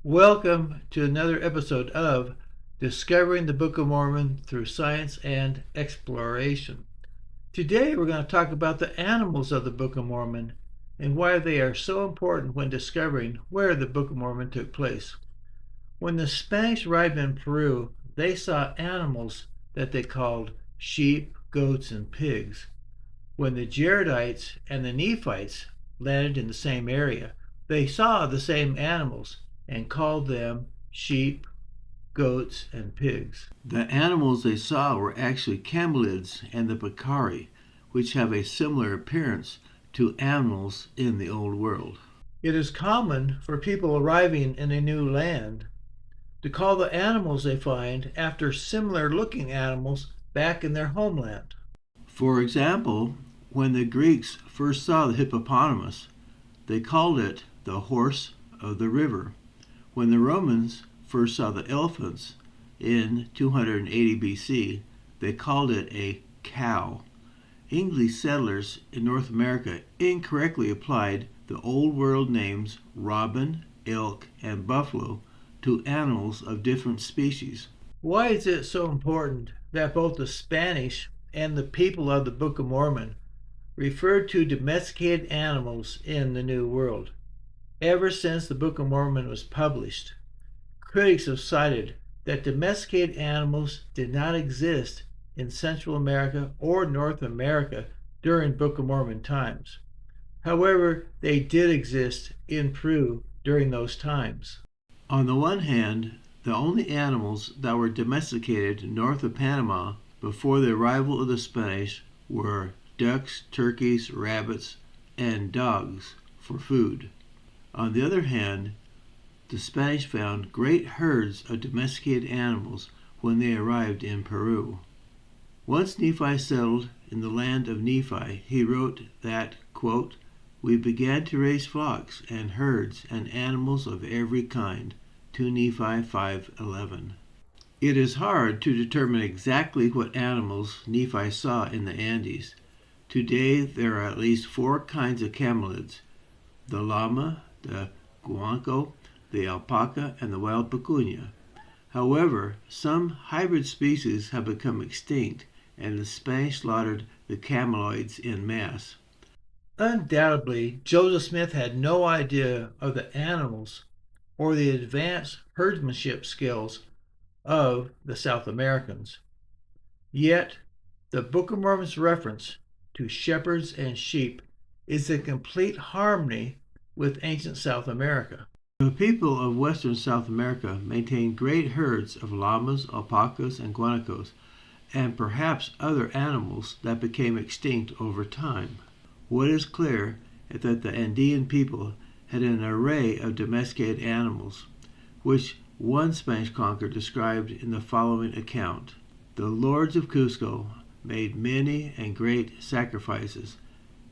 Welcome to another episode of Discovering the Book of Mormon through Science and Exploration. Today we're going to talk about the animals of the Book of Mormon and why they are so important when discovering where the Book of Mormon took place. When the Spanish arrived in Peru, they saw animals that they called sheep, goats, and pigs. When the Jaredites and the Nephites landed in the same area, they saw the same animals and called them sheep, goats, and pigs. The animals they saw were actually camelids and the peccari, which have a similar appearance to animals in the Old World. It is common for people arriving in a new land to call the animals they find after similar looking animals back in their homeland. For example, when the Greeks first saw the hippopotamus, they called it the horse of the river. When the Romans first saw the elephants in 280 BC, they called it a cow. English settlers in North America incorrectly applied the Old World names robin, elk, and buffalo to animals of different species. Why is it so important that both the Spanish and the people of the Book of Mormon referred to domesticated animals in the New World? Ever since the Book of Mormon was published, critics have cited that domesticated animals did not exist in Central America or North America during Book of Mormon times. However, they did exist in Peru during those times. On the one hand, the only animals that were domesticated north of Panama before the arrival of the Spanish were ducks, turkeys, rabbits, and dogs for food. On the other hand, the Spanish found great herds of domesticated animals when they arrived in Peru. Once Nephi settled in the land of Nephi, he wrote that, quote, "We began to raise flocks and herds and animals of every kind," 2 Nephi 5:11. It is hard to determine exactly what animals Nephi saw in the Andes. Today there are at least 4 kinds of camelids: the llama, the guanco, the alpaca, and the wild pucuna. However, some hybrid species have become extinct, and the Spanish slaughtered the cameloids en masse. Undoubtedly, Joseph Smith had no idea of the animals or the advanced herdsmanship skills of the South Americans. Yet, the Book of Mormon's reference to shepherds and sheep is in complete harmony with ancient South America. The people of western South America maintained great herds of llamas, alpacas, and guanacos, and perhaps other animals that became extinct over time. What is clear is that the Andean people had an array of domesticated animals, which one Spanish conqueror described in the following account: "The lords of Cusco made many and great sacrifices.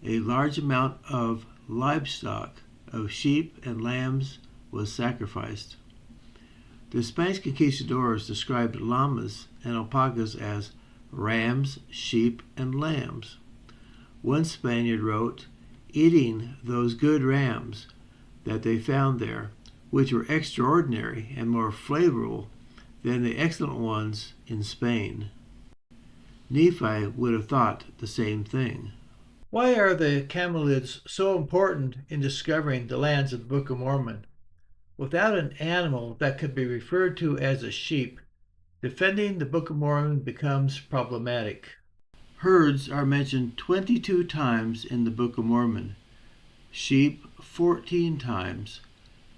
A large amount of livestock, of sheep and lambs, was sacrificed." The Spanish conquistadors described llamas and alpacas as rams, sheep, and lambs. One Spaniard wrote, "Eating those good rams that they found there, which were extraordinary and more flavorful than the excellent ones in Spain." Nephi would have thought the same thing. Why are the camelids so important in discovering the lands of the Book of Mormon? Without an animal that could be referred to as a sheep, defending the Book of Mormon becomes problematic. Herds are mentioned 22 times in the Book of Mormon, sheep 14 times,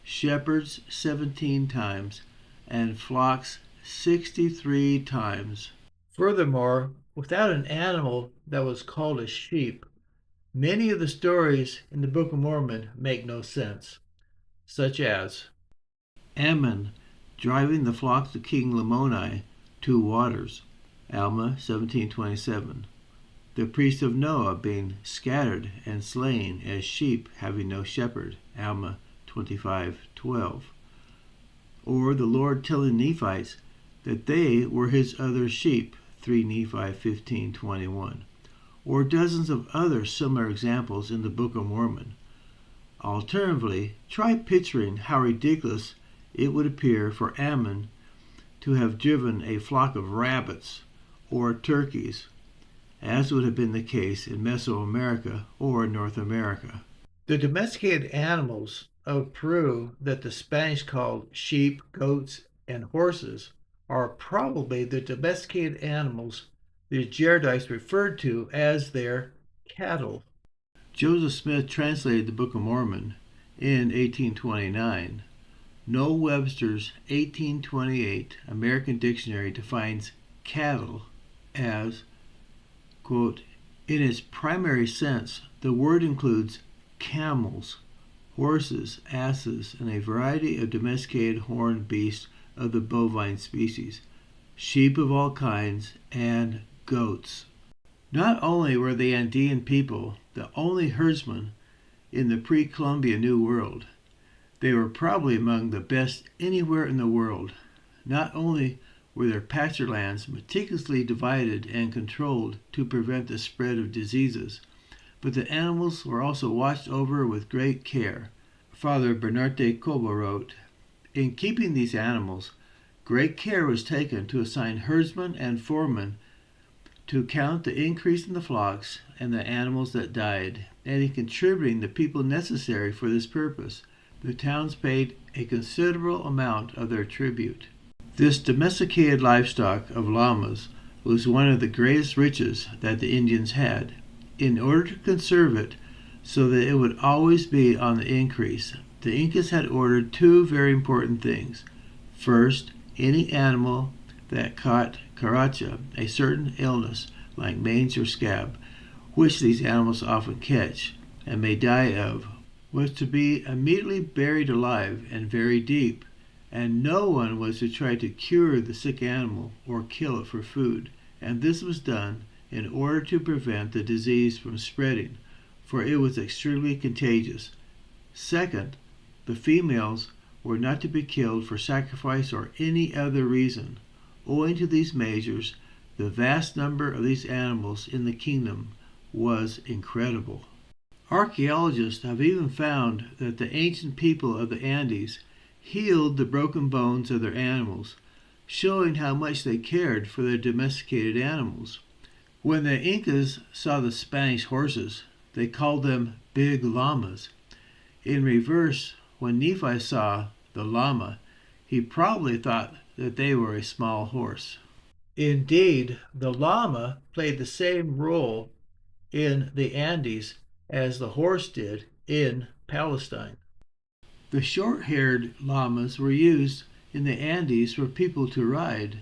shepherds 17 times, and flocks 63 times. Furthermore, without an animal that was called a sheep, many of the stories in the Book of Mormon make no sense, such as Ammon driving the flocks of King Lamoni to waters, Alma 17:27. The priests of Noah being scattered and slain as sheep having no shepherd, Alma 25:12. Or the Lord telling Nephites that they were his other sheep, 3 Nephi 15:21. Or dozens of other similar examples in the Book of Mormon. Alternatively, try picturing how ridiculous it would appear for Ammon to have driven a flock of rabbits or turkeys, as would have been the case in Mesoamerica or North America. The domesticated animals of Peru that the Spanish called sheep, goats, and horses are probably the domesticated animals the Jaredites referred to as their cattle. Joseph Smith translated the Book of Mormon in 1829. Noel Webster's 1828 American Dictionary defines cattle as, quote, in its primary sense, the word includes camels, horses, asses, and a variety of domesticated horned beasts of the bovine species, sheep of all kinds, and goats. Not only were the Andean people the only herdsmen in the pre-Columbian New World, they were probably among the best anywhere in the world. Not only were their pasture lands meticulously divided and controlled to prevent the spread of diseases, but the animals were also watched over with great care. Father Bernarte Cobo wrote, in keeping these animals, great care was taken to assign herdsmen and foremen to count the increase in the flocks and the animals that died, and in contributing the people necessary for this purpose. The towns paid a considerable amount of their tribute. This domesticated livestock of llamas was one of the greatest riches that the Indians had. In order to conserve it so that it would always be on the increase, the Incas had ordered two very important things. First, any animal that caught caracha, a certain illness like mange or scab, which these animals often catch and may die of, was to be immediately buried alive and very deep, and no one was to try to cure the sick animal or kill it for food, and this was done in order to prevent the disease from spreading, for it was extremely contagious. Second, the females were not to be killed for sacrifice or any other reason. Owing to these measures, the vast number of these animals in the kingdom was incredible. Archaeologists have even found that the ancient people of the Andes healed the broken bones of their animals, showing how much they cared for their domesticated animals. When the Incas saw the Spanish horses, they called them big llamas. In reverse, when Nephi saw the llama, he probably thought that they were a small horse. Indeed, the llama played the same role in the Andes as the horse did in Palestine. The short-haired llamas were used in the Andes for people to ride.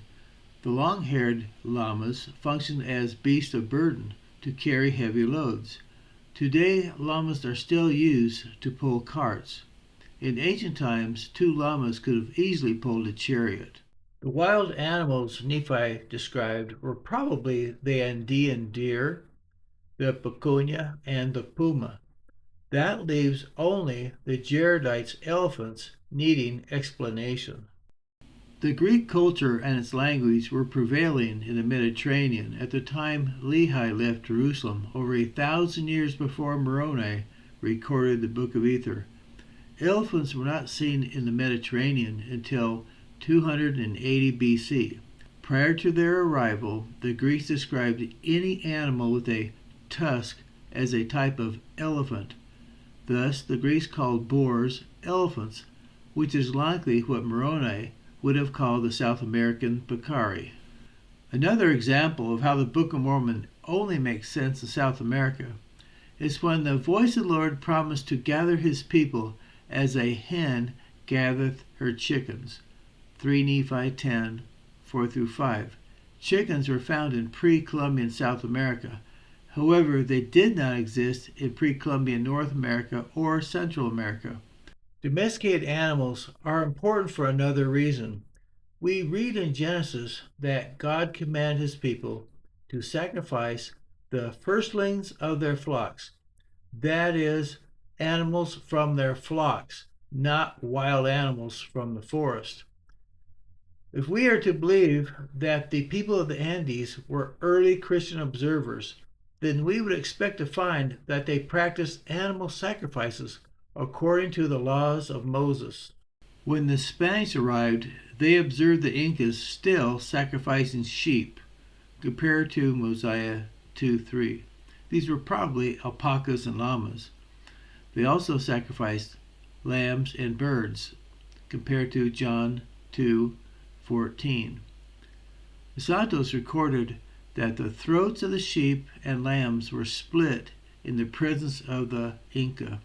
The long-haired llamas functioned as beasts of burden to carry heavy loads. Today, llamas are still used to pull carts. In ancient times, two llamas could have easily pulled a chariot. The wild animals Nephi described were probably the Andean deer, the pucuna, and the puma. That leaves only the Jaredites' elephants needing explanation. The Greek culture and its language were prevailing in the Mediterranean at the time Lehi left Jerusalem over 1,000 years before Moroni recorded the Book of Ether. Elephants were not seen in the Mediterranean until 280 BC. Prior to their arrival, the Greeks described any animal with a tusk as a type of elephant. Thus, the Greeks called boars elephants, which is likely what Moroni would have called the South American peccary. Another example of how the Book of Mormon only makes sense in South America is when the voice of the Lord promised to gather his people as a hen gathereth her chickens. 3 Nephi 10, 4-5. Chickens were found in pre-Columbian South America. However, they did not exist in pre-Columbian North America or Central America. Domesticated animals are important for another reason. We read in Genesis that God commanded his people to sacrifice the firstlings of their flocks. That is, animals from their flocks, not wild animals from the forest. If we are to believe that the people of the Andes were early Christian observers, then we would expect to find that they practiced animal sacrifices according to the laws of Moses. When the Spanish arrived, they observed the Incas still sacrificing sheep, compared to Mosiah 2:3. These were probably alpacas and llamas. They also sacrificed lambs and birds, compared to John 2:14. Santos recorded that the throats of the sheep and lambs were split in the presence of the Inca.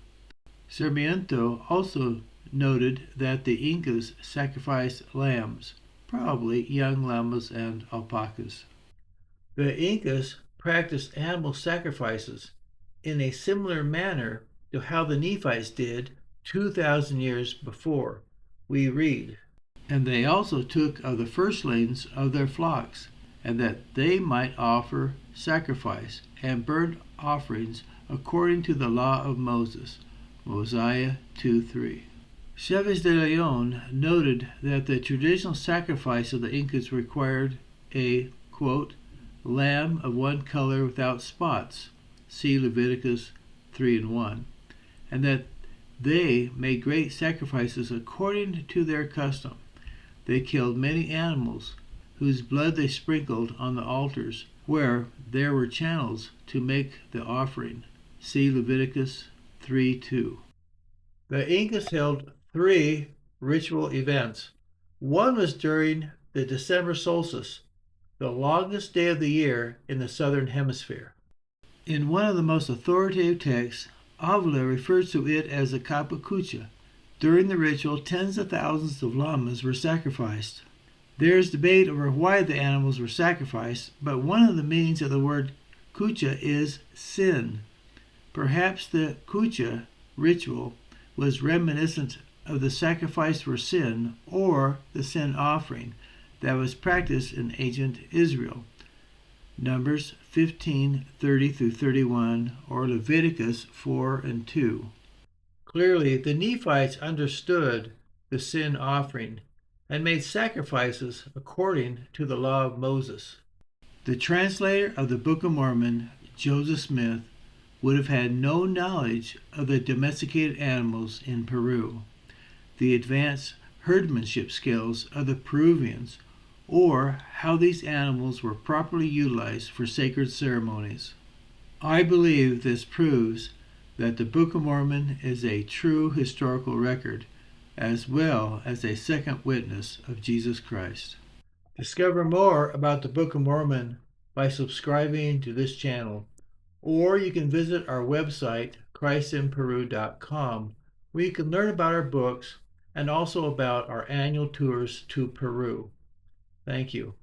Sarmiento also noted that the Incas sacrificed lambs, probably young llamas and alpacas. The Incas practiced animal sacrifices in a similar manner to how the Nephites did 2,000 years before. We read, "And they also took of the firstlings of their flocks, and that they might offer sacrifice and burnt offerings according to the law of Moses." Mosiah 2:3. Chavez de Leon noted that the traditional sacrifice of the Incas required a, quote, lamb of one color without spots, see Leviticus 3:1, and that they made great sacrifices according to their custom. They killed many animals, whose blood they sprinkled on the altars, where there were channels to make the offering, see Leviticus 3:2. The Incas held 3 ritual events. One was during the December solstice, the longest day of the year in the southern hemisphere. In one of the most authoritative texts, Avila refers to it as the Capacucha. During the ritual, tens of thousands of llamas were sacrificed. There is debate over why the animals were sacrificed, but one of the meanings of the word kucha is sin. Perhaps the kucha ritual was reminiscent of the sacrifice for sin or the sin offering that was practiced in ancient Israel. Numbers 15:30-31 or Leviticus 4:2. Clearly, the Nephites understood the sin offering and made sacrifices according to the law of Moses. The translator of the Book of Mormon, Joseph Smith, would have had no knowledge of the domesticated animals in Peru, the advanced herdmanship skills of the Peruvians, or how these animals were properly utilized for sacred ceremonies. I believe this proves that the Book of Mormon is a true historical record, as well as a second witness of Jesus Christ. Discover more about the Book of Mormon by subscribing to this channel, or you can visit our website, christinperu.com, where you can learn about our books and also about our annual tours to Peru. Thank you.